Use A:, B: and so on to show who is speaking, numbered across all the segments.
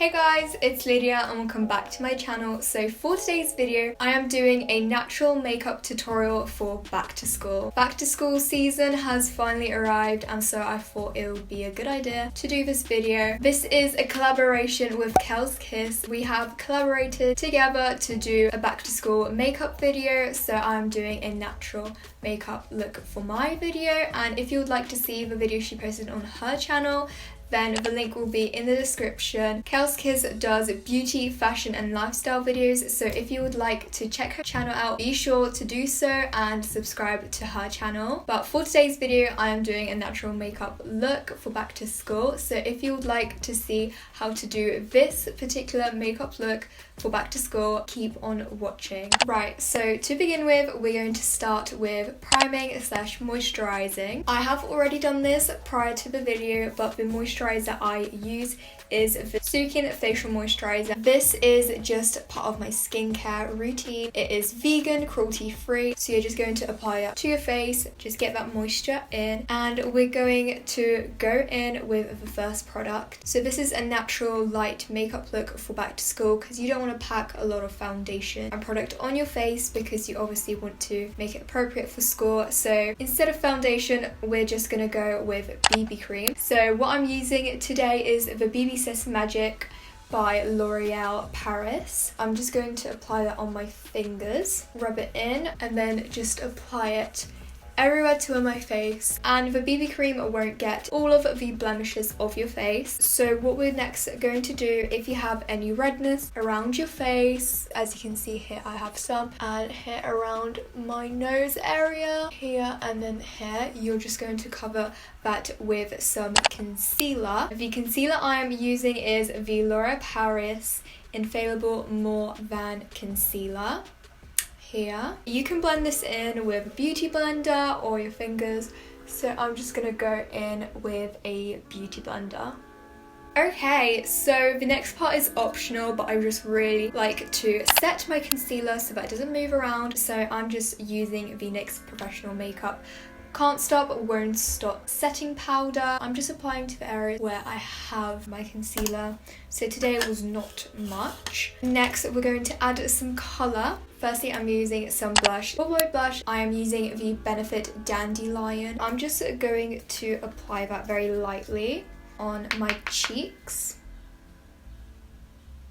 A: Hey guys, it's Lidia and welcome back to my channel. So for today's video, I am doing a natural makeup tutorial for back to school. Back to school season has finally arrived and so I thought it would be a good idea to do this video. This is a collaboration with Kel's Kiss. We have collaborated together to do a back to school makeup video, so I'm doing a natural makeup look for my video, and if you would like to see the video she posted on her channel, then the link will be in the description. Kel's Kiss does beauty, fashion and lifestyle videos, so if you would like to check her channel out, be sure to do so and subscribe to her channel. But for today's video, I am doing a natural makeup look for back to school, so if you would like to see how to do this particular makeup look for back to school, keep on watching. Right, so to begin with, we're going to start with priming slash moisturizing. I have already done this prior to the video, but the moisturizer I use is the Sukin facial moisturizer. This is just part of my skincare routine. It is vegan, cruelty free, so you're just going to apply it to your face, just get that moisture in, and we're going to go in with the first product. So this is a natural light makeup look for back to school because you don't want to pack a lot of foundation and product on your face because you obviously want to make it appropriate for school. So instead of foundation, we're just going to go with BB cream. So what I'm using today is the BB Sis Magic by L'Oreal Paris. I'm just going to apply that on my fingers, rub it in, and then just apply it everywhere to my face, and the BB cream won't get all of the blemishes of your face. So what we're next going to do, if you have any redness around your face, as you can see here I have some, and here around my nose area, here and then here, you're just going to cover that with some concealer. The concealer I am using is the L'Oreal Paris Infallible More Than Concealer. Here. You can blend this in with a beauty blender or your fingers, so I'm just gonna go in with a beauty blender. Okay, so the next part is optional, but I just really like to set my concealer so that it doesn't move around, so I'm just using the NYX Professional Makeup Can't Stop, Won't Stop setting powder. I'm just applying to the areas where I have my concealer, so today it was not much. Next, we're going to add some colour. Firstly, I'm using some blush. For my blush, I am using the Benefit Dandelion. I'm just going to apply that very lightly on my cheeks.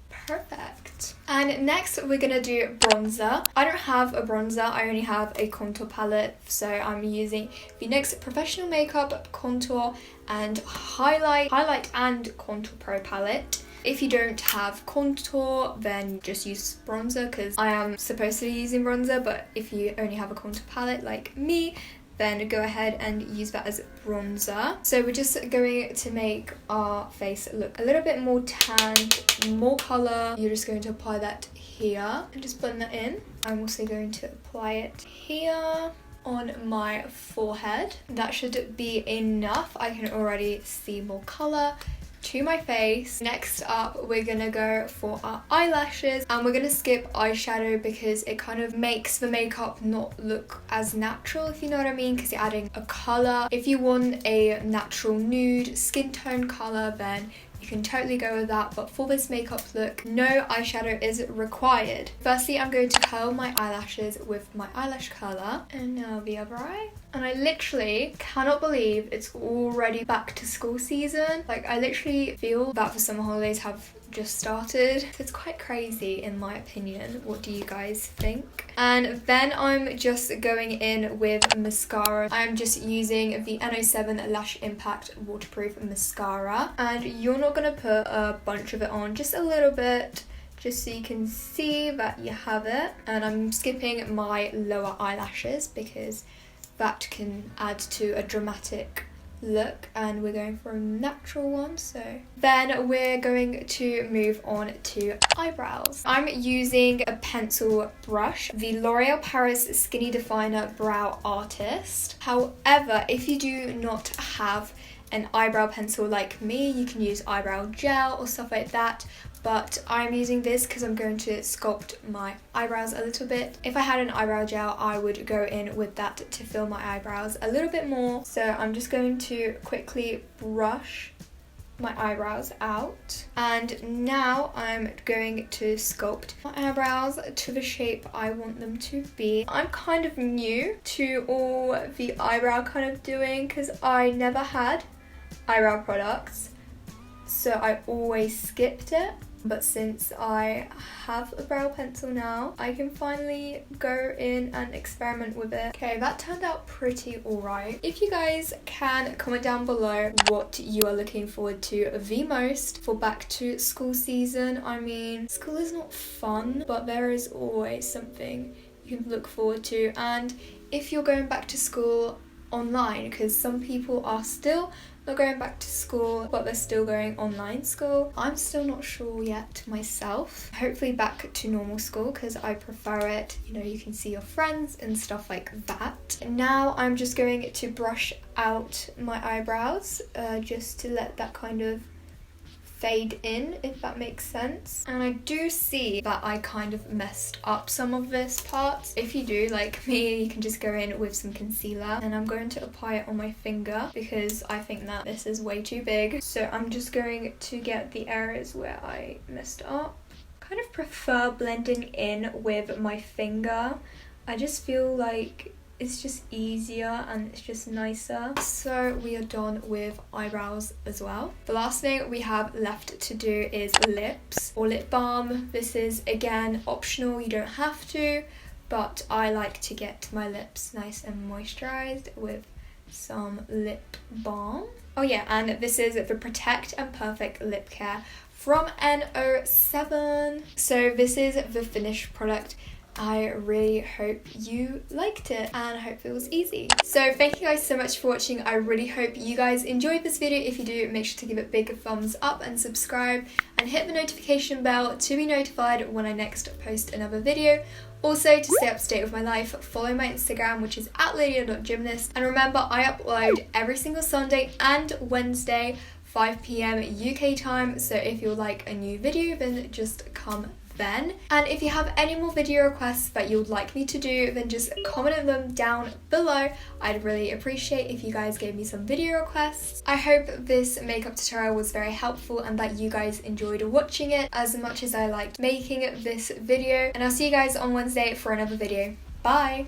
A: Perfect. And next we're gonna do bronzer. I don't have a bronzer, I only have a contour palette, so I'm using the NYX Professional Makeup Contour and Highlight and Contour Pro palette. If you don't have contour, then just use bronzer because I am supposed to be using bronzer, but if you only have a contour palette like me, then go ahead and use that as bronzer. So we're just going to make our face look a little bit more tanned, more colour. You're just going to apply that here and just blend that in. I'm also going to apply it here on my forehead. That should be enough. I can already see more colour to my face. Next up, we're gonna go for our eyelashes, and we're gonna skip eyeshadow because it kind of makes the makeup not look as natural, if you know what I mean, because you're adding a color. If you want a natural nude skin tone color, then you can totally go with that, but for this makeup look, no eyeshadow is required. Firstly, I'm going to curl my eyelashes with my eyelash curler, and now the other eye. And I literally cannot believe it's already back to school season. Like, I literally feel that the summer holidays have just started. So it's quite crazy in my opinion. What do you guys think? And then I'm just going in with mascara. I'm just using the N07 Lash Impact Waterproof Mascara. And you're not gonna put a bunch of it on, just a little bit, just so you can see that you have it. And I'm skipping my lower eyelashes because that can add to a dramatic look, and we're going for a natural one. So then we're going to move on to eyebrows. I'm using a pencil brush, the L'Oreal Paris Skinny Definer Brow Artist. However, if you do not have an eyebrow pencil like me, you can use eyebrow gel or stuff like that, but I'm using this because I'm going to sculpt my eyebrows a little bit. If I had an eyebrow gel, I would go in with that to fill my eyebrows a little bit more. So I'm just going to quickly brush my eyebrows out, and now I'm going to sculpt my eyebrows to the shape I want them to be. I'm kind of new to all the eyebrow kind of doing because I never had eyebrow products, so I always skipped it. But since I have a brow pencil now, I can finally go in and experiment with it. Okay, that turned out pretty alright. If you guys can comment down below what you are looking forward to the most for back to school season. I mean, school is not fun, but there is always something you can look forward to. And if you're going back to school online, because some people are still not going back to school but they're still going online school, I'm still not sure yet myself. Hopefully back to normal school because I prefer it, you know, you can see your friends and stuff like that. Now I'm just going to brush out my eyebrows just to let that kind of fade in, if that makes sense. And I do see that I kind of messed up some of this part. If you do, like me, you can just go in with some concealer, and I'm going to apply it on my finger because I think that this is way too big. So I'm just going to get the areas where I messed up. Kind of prefer blending in with my finger. I just feel like it's just easier and it's just nicer. So we are done with eyebrows as well. The last thing we have left to do is lips or lip balm. This is again optional, you don't have to, but I like to get my lips nice and moisturized with some lip balm. Oh yeah, and this is the Protect and Perfect Lip Care from N07. So this is the finished product. I really hope you liked it and I hope it was easy. So thank you guys so much for watching. I really hope you guys enjoyed this video. If you do, make sure to give it a big thumbs up and subscribe and hit the notification bell to be notified when I next post another video. Also, to stay up to date with my life, follow my Instagram, which is @lidia.gymnast. And remember, I upload every single Sunday and Wednesday, 5 PM UK time. So if you would like a new video, then just come then. And if you have any more video requests that you would like me to do, then just comment them down below. I'd really appreciate if you guys gave me some video requests. I hope this makeup tutorial was very helpful and that you guys enjoyed watching it as much as I liked making this video. And I'll see you guys on Wednesday for another video. Bye!